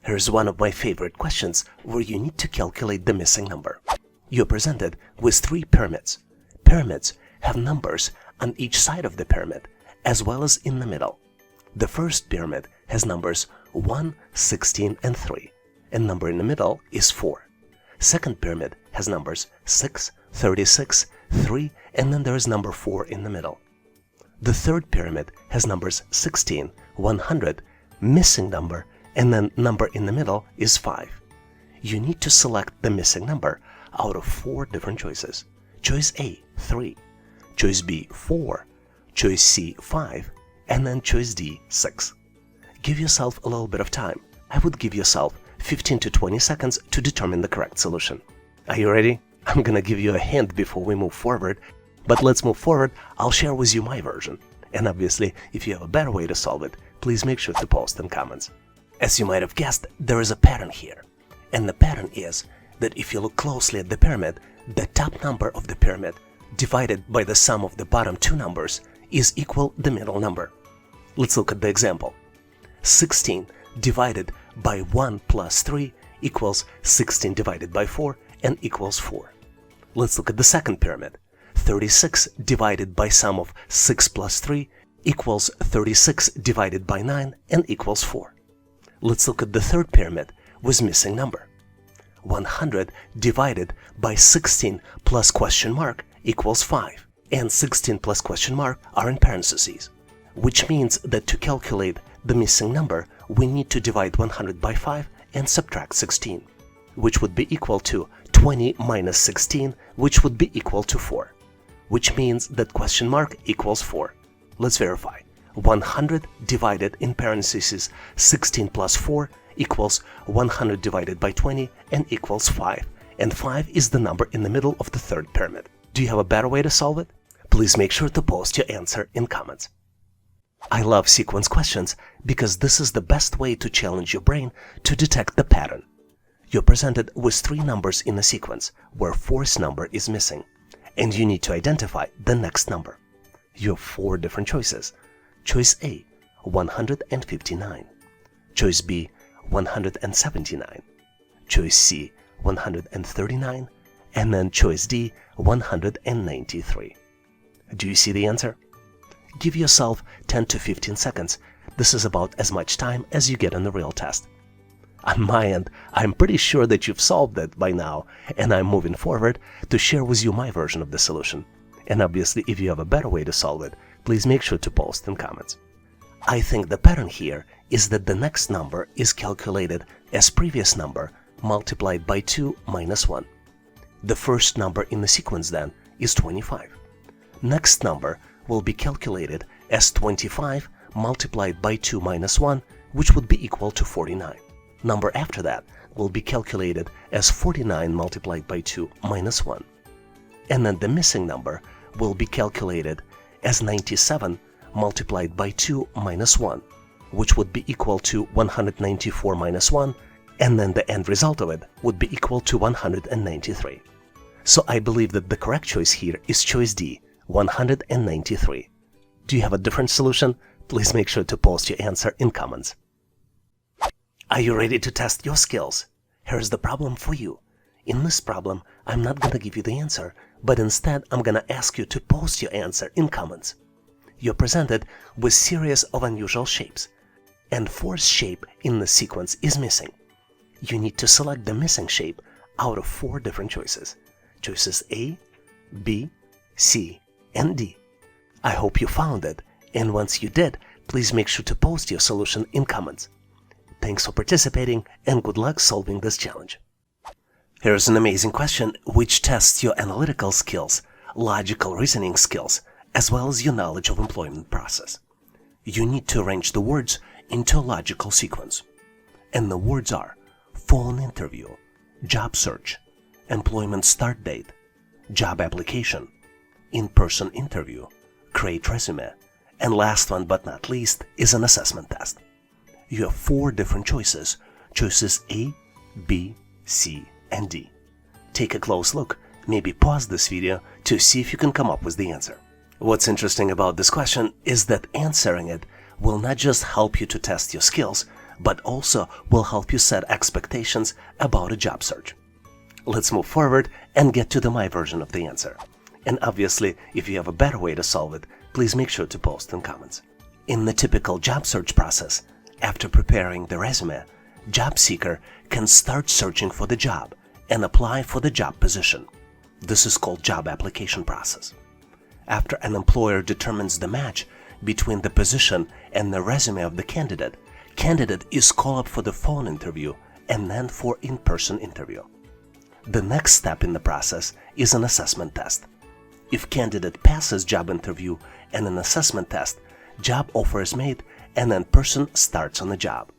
Here's one of my favorite questions where you need to calculate the missing number. You're presented with three pyramids. Pyramids have numbers on each side of the pyramid as well as in the middle. The first pyramid has numbers 1, 16, and 3, and number in the middle is 4. Second pyramid has numbers 6, 36, 3, and then there is number 4 in the middle. The third pyramid has numbers 16, 100, missing number, and then number in the middle is 5. You need to select the missing number out of 4 different choices. Choice A, 3. Choice B, 4. Choice C, 5. And then choice D, 6. Give yourself a little bit of time. I would give yourself 15 to 20 seconds to determine the correct solution. Are you ready? I'm gonna give you a hint before we move forward, but let's move forward. I'll share with you my version. And obviously, if you have a better way to solve it, please make sure to post in comments. As you might have guessed, there is a pattern here. And the pattern is that if you look closely at the pyramid, the top number of the pyramid divided by the sum of the bottom 2 numbers is equal the middle number. Let's look at the example. 16 divided by 1 plus 3 equals 16 divided by 4 and equals 4. Let's look at the second pyramid. 36 divided by sum of 6 plus 3 equals 36 divided by 9 and equals 4. Let's look at the third pyramid with missing number. 100 divided by 16 plus question mark equals 5, and 16 plus question mark are in parentheses, which means that to calculate the missing number, we need to divide 100 by 5 and subtract 16, which would be equal to 20 minus 16, which would be equal to 4, which means that question mark equals 4. Let's verify. 100 divided in parentheses 16 plus 4 equals 100 divided by 20 and equals 5, and 5 is the number in the middle of the third pyramid. Do you have a better way to solve it? Please make sure to post your answer in comments. I love sequence questions because this is the best way to challenge your brain to detect the pattern. You're presented with 3 numbers in a sequence where 4th number is missing, and you need to identify the next number. You have 4 different choices. Choice A, 159. Choice B, 179. Choice C, 139. And then choice D, 193. Do you see the answer? Give yourself 10 to 15 seconds. This is about as much time as you get on the real test. On my end, I'm pretty sure that you've solved it by now, and I'm moving forward to share with you my version of the solution. And obviously, if you have a better way to solve it, please make sure to post in comments. I think the pattern here is that the next number is calculated as previous number multiplied by 2 minus 1. The first number in the sequence then is 25. Next number will be calculated as 25 multiplied by 2 minus 1, which would be equal to 49. Number after that will be calculated as 49 multiplied by 2 minus 1. And then the missing number will be calculated as 97 multiplied by 2 minus 1, which would be equal to 194 minus 1, and then the end result of it would be equal to 193. So I believe that the correct choice here is choice D, 193. Do you have a different solution? Please make sure to post your answer in comments. Are you ready to test your skills? Here's the problem for you. In this problem, I'm not gonna give you the answer, but instead I'm gonna ask you to post your answer in comments. You're presented with series of unusual shapes, and 4th shape in the sequence is missing. You need to select the missing shape out of 4 different choices. Choices A, B, C, and D. I hope you found it, and once you did, please make sure to post your solution in comments. Thanks for participating, and good luck solving this challenge. Here's an amazing question which tests your analytical skills, logical reasoning skills, as well as your knowledge of employment process. You need to arrange the words into a logical sequence. And the words are phone interview, job search, employment start date, job application, in-person interview, create resume, and last one but not least is an assessment test. You have 4 different choices, choices A, B, C, and D. Take a close look, maybe pause this video to see if you can come up with the answer. What's interesting about this question is that answering it will not just help you to test your skills, but also will help you set expectations about a job search. Let's move forward and get to my version of the answer. And obviously, if you have a better way to solve it, please make sure to post in comments. In the typical job search process, after preparing the resume, job seeker can start searching for the job and apply for the job position. This is called job application process. After an employer determines the match between the position and the resume of the candidate, candidate is called up for the phone interview and then for in-person interview. The next step in the process is an assessment test. If candidate passes job interview and an assessment test, job offer is made and then person starts on the job.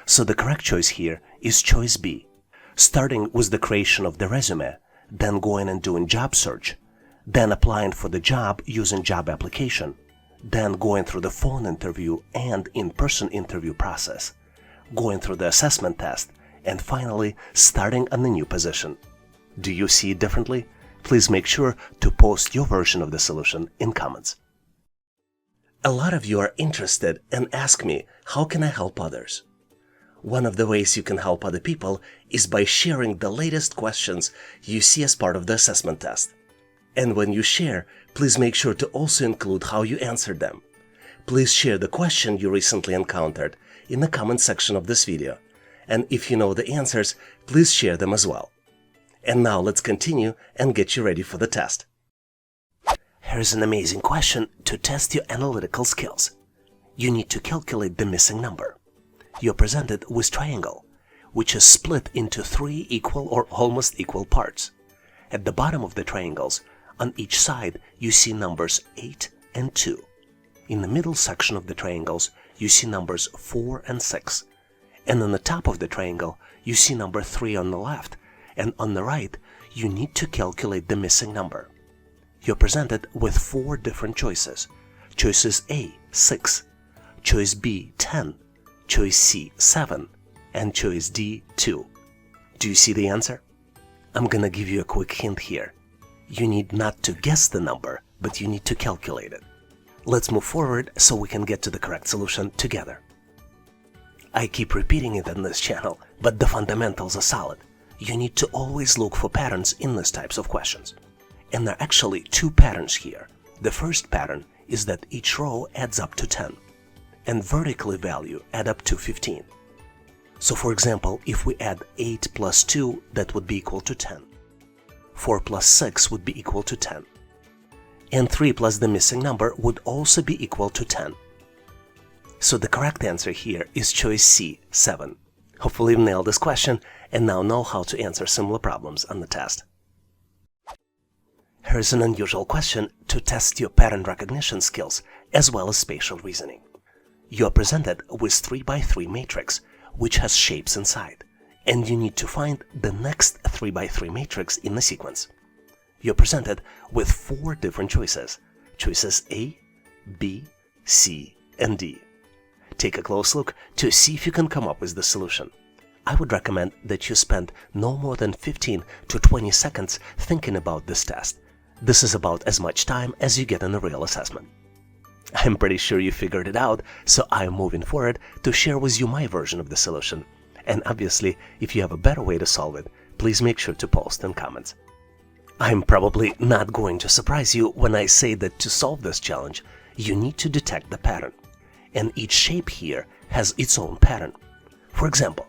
So the correct choice here is choice B. Starting with the creation of the resume, then going and doing job search, then applying for the job using job application, then going through the phone interview and in-person interview process, going through the assessment test, and finally starting on the new position. Do you see it differently? Please make sure to post your version of the solution in comments. A lot of you are interested and ask me, how can I help others? One of the ways you can help other people is by sharing the latest questions you see as part of the assessment test. And when you share, please make sure to also include how you answered them. Please share the question you recently encountered in the comment section of this video. And if you know the answers, please share them as well. And now let's continue and get you ready for the test. Here's an amazing question to test your analytical skills. You need to calculate the missing number. You're presented with triangle, which is split into 3 equal or almost equal parts. At the bottom of the triangles, on each side, you see numbers 8 and 2. In the middle section of the triangles, you see numbers 4 and 6. And on the top of the triangle, you see number 3 on the left, and on the right, you need to calculate the missing number. You're presented with 4 different choices. Choices A, 6, choice B, 10, choice C, 7, and choice D, 2. Do you see the answer? I'm gonna give you a quick hint here. You need not to guess the number, but you need to calculate it. Let's move forward so we can get to the correct solution together. I keep repeating it on this channel, but the fundamentals are solid. You need to always look for patterns in these types of questions. And there are actually 2 patterns here. The first pattern is that each row adds up to 10, and vertically value add up to 15. So for example, if we add 8 plus 2, that would be equal to 10. 4 plus 6 would be equal to 10. And 3 plus the missing number would also be equal to 10. So the correct answer here is choice C, 7. Hopefully you've nailed this question and now know how to answer similar problems on the test. Here's an unusual question to test your pattern recognition skills as well as spatial reasoning. You are presented with 3x3 matrix, which has shapes inside, and you need to find the next 3x3 matrix in the sequence. You're presented with 4 different choices. Choices A, B, C, and D. Take a close look to see if you can come up with the solution. I would recommend that you spend no more than 15 to 20 seconds thinking about this test. This is about as much time as you get in a real assessment. I'm pretty sure you figured it out, so I'm moving forward to share with you my version of the solution. And obviously, if you have a better way to solve it, please make sure to post in comments. I'm probably not going to surprise you when I say that to solve this challenge, you need to detect the pattern. And each shape here has its own pattern. For example,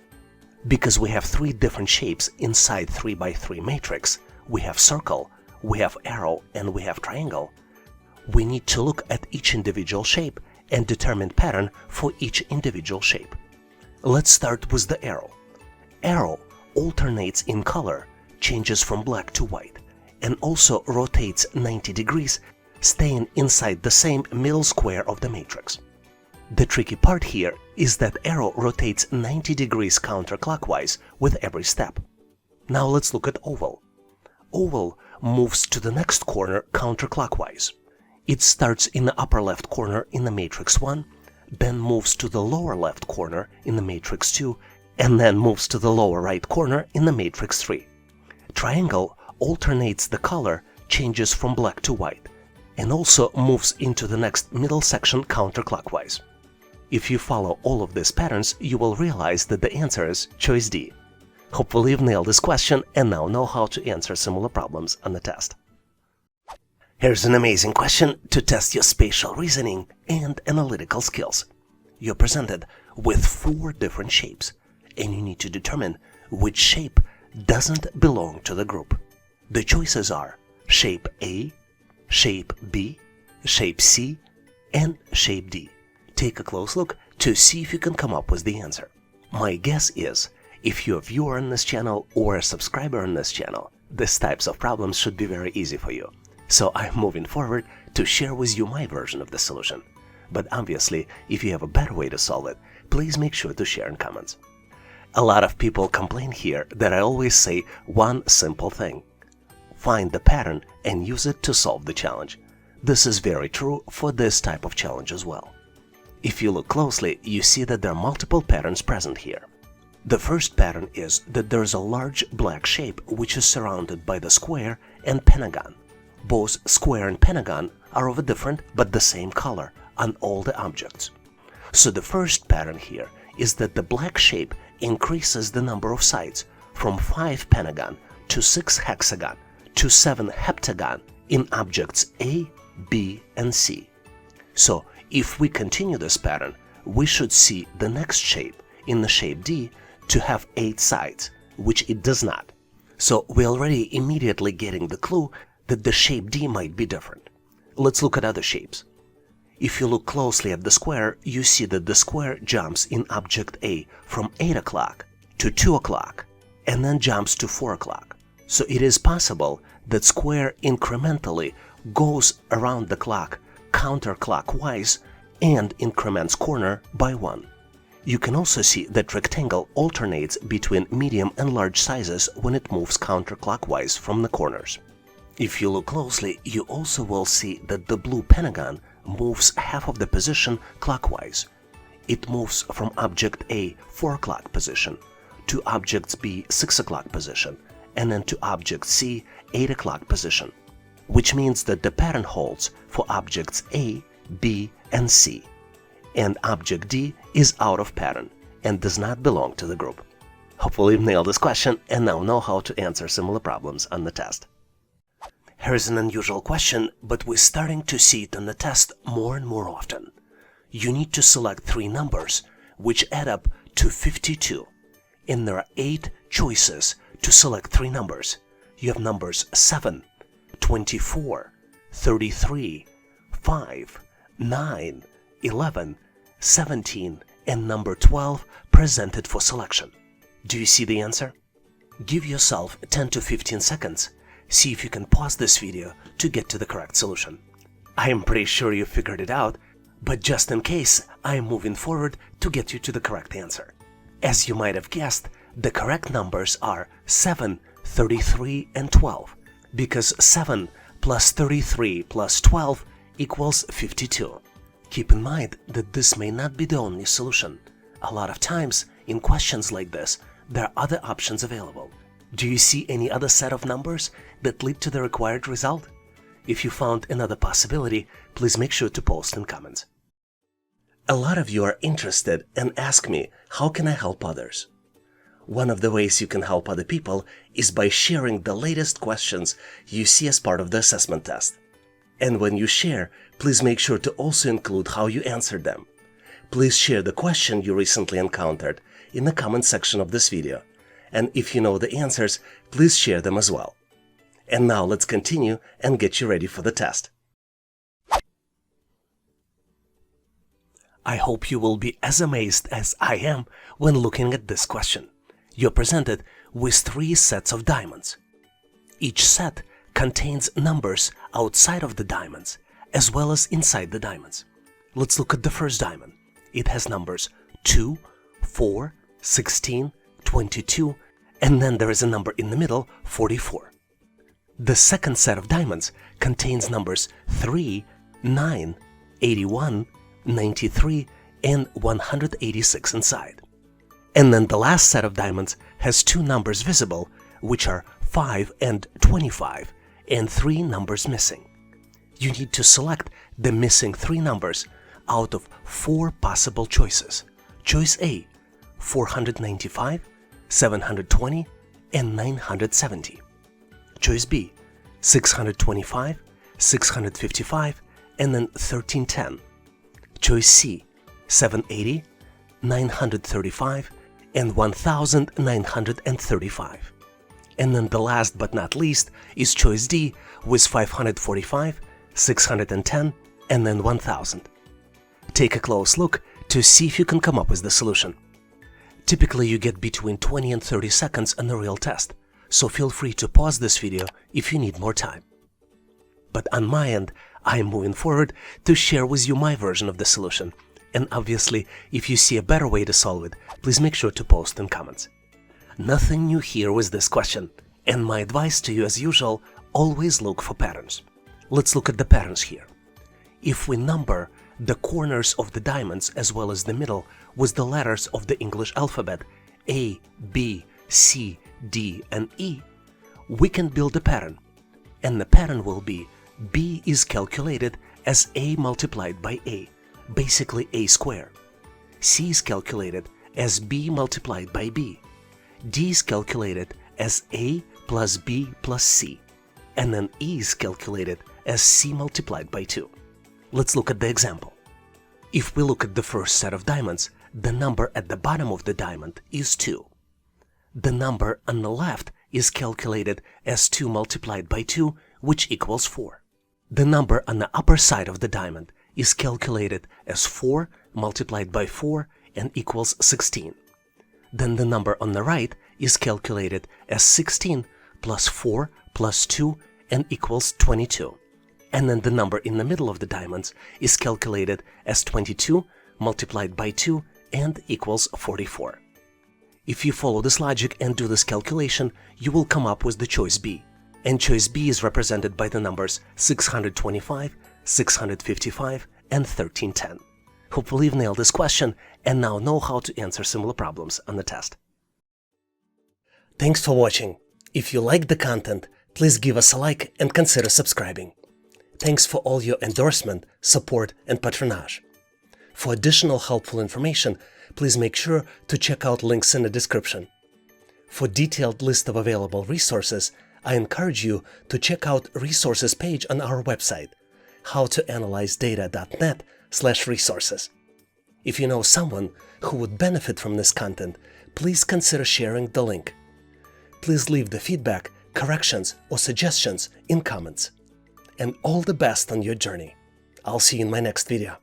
because we have 3 different shapes inside 3x3 matrix, we have circle, we have arrow, and we have triangle. We need to look at each individual shape and determine pattern for each individual shape. Let's start with the arrow. Arrow alternates in color, changes from black to white, and also rotates 90 degrees, staying inside the same middle square of the matrix. The tricky part here is that arrow rotates 90 degrees counterclockwise with every step. Now let's look at oval. Oval moves to the next corner counterclockwise. It starts in the upper left corner in the matrix 1, then moves to the lower left corner in the matrix 2, and then moves to the lower right corner in the matrix 3. Triangle alternates the color, changes from black to white, and also moves into the next middle section counterclockwise. If you follow all of these patterns, you will realize that the answer is choice D. Hopefully you've nailed this question and now know how to answer similar problems on the test. Here's an amazing question to test your spatial reasoning and analytical skills. You're presented with 4 different shapes, and you need to determine which shape doesn't belong to the group. The choices are shape A, shape B, shape C, and shape D. Take a close look to see if you can come up with the answer. My guess is, if you're a viewer on this channel or a subscriber on this channel, these types of problems should be very easy for you. So I'm moving forward to share with you my version of the solution. But obviously, if you have a better way to solve it, please make sure to share in comments. A lot of people complain here that I always say one simple thing: find the pattern and use it to solve the challenge. This is very true for this type of challenge as well. If you look closely, you see that there are multiple patterns present here. The first pattern is that there is a large black shape which is surrounded by the square and pentagon. Both square and pentagon are of a different but the same color on all the objects. So the first pattern here is that the black shape increases the number of sides from 5 pentagon to 6 hexagon to 7 heptagon in objects A, B, and C. So if we continue this pattern, we should see the next shape in the shape D to have 8 sides, which it does not. So we're already immediately getting the clue that the shape D might be different. Let's look at other shapes. If you look closely at the square, you see that the square jumps in object A from 8 o'clock to 2 o'clock and then jumps to 4 o'clock. So it is possible that square incrementally goes around the clock counterclockwise and increments corner by 1. You can also see that rectangle alternates between medium and large sizes when it moves counterclockwise from the corners. If you look closely, you also will see that the blue pentagon moves half of the position clockwise. It moves from object A 4 o'clock position to object B 6 o'clock position and then to object C 8 o'clock position, which means that the pattern holds for objects A, B, and C, and object D is out of pattern and does not belong to the group. Hopefully you've nailed this question and now know how to answer similar problems on the test. Here's an unusual question, but we're starting to see it on the test more and more often. You need to select 3 numbers which add up to 52, and there are 8 choices to select 3 numbers. You have numbers 7, 24, 33, 5, 9, 11, 17, and number 12 presented for selection. Do you see the answer? Give yourself 10 to 15 seconds. See if you can pause this video to get to the correct solution. I am pretty sure you figured it out, but just in case, I am moving forward to get you to the correct answer. As you might have guessed, the correct numbers are 7, 33, and 12, because 7 plus 33 plus 12 equals 52. Keep in mind that this may not be the only solution. A lot of times, in questions like this, there are other options available. Do you see any other set of numbers that lead to the required result? If you found another possibility, please make sure to post in comments. A lot of you are interested and ask me, how can I help others? One of the ways you can help other people is by sharing the latest questions you see as part of the assessment test. And when you share, please make sure to also include how you answered them. Please share the question you recently encountered in the comment section of this video. And if you know the answers, please share them as well. And now let's continue and get you ready for the test. I hope you will be as amazed as I am when looking at this question. You're presented with 3 sets of diamonds. Each set contains numbers outside of the diamonds as well as inside the diamonds. Let's look at the first diamond. It has numbers 2, 4, 16, 22, and then there is a number in the middle, 44. The second set of diamonds contains numbers 3, 9, 81, 93, and 186 inside. And then the last set of diamonds has 2 numbers visible, which are 5 and 25, and 3 numbers missing. You need to select the missing 3 numbers out of 4 possible choices. Choice A, 495, 720, and 970. Choice B, 625, 655, and then 1310. Choice C, 780, 935, and 1935. And then the last but not least is choice D with 545, 610, and then 1000. Take a close look to see if you can come up with the solution. Typically you get between 20 and 30 seconds on the real test, so feel free to pause this video if you need more time. But on my end, I am moving forward to share with you my version of the solution. And obviously, if you see a better way to solve it, please make sure to post in comments. Nothing new here with this question, and my advice to you as usual, always look for patterns. Let's look at the patterns here. If we number the corners of the diamonds as well as the middle with the letters of the English alphabet A, B, C, D, and E, we can build a pattern. And the pattern will be B is calculated as A multiplied by A, basically A squared. C is calculated as B multiplied by B. D is calculated as A plus B plus C. And then E is calculated as C multiplied by 2. Let's look at the example. If we look at the first set of diamonds, the number at the bottom of the diamond is 2. The number on the left is calculated as 2 multiplied by 2, which equals 4. The number on the upper side of the diamond is calculated as 4 multiplied by 4 and equals 16. Then the number on the right is calculated as 16 plus 4 plus 2 and equals 22. And then the number in the middle of the diamonds is calculated as 22 multiplied by 2 and equals 44. If you follow this logic and do this calculation, you will come up with the choice B. And choice B is represented by the numbers 625, 655, and 1310. Hopefully you've nailed this question and now know how to answer similar problems on the test. Thanks for watching. If you liked the content, please give us a like and consider subscribing. Thanks for all your endorsement, support, and patronage. For additional helpful information, please make sure to check out links in the description. For detailed list of available resources, I encourage you to check out resources page on our website, howtoanalyzedata.net/resources. If you know someone who would benefit from this content, please consider sharing the link. Please leave the feedback, corrections, or suggestions in comments. And all the best on your journey. I'll see you in my next video.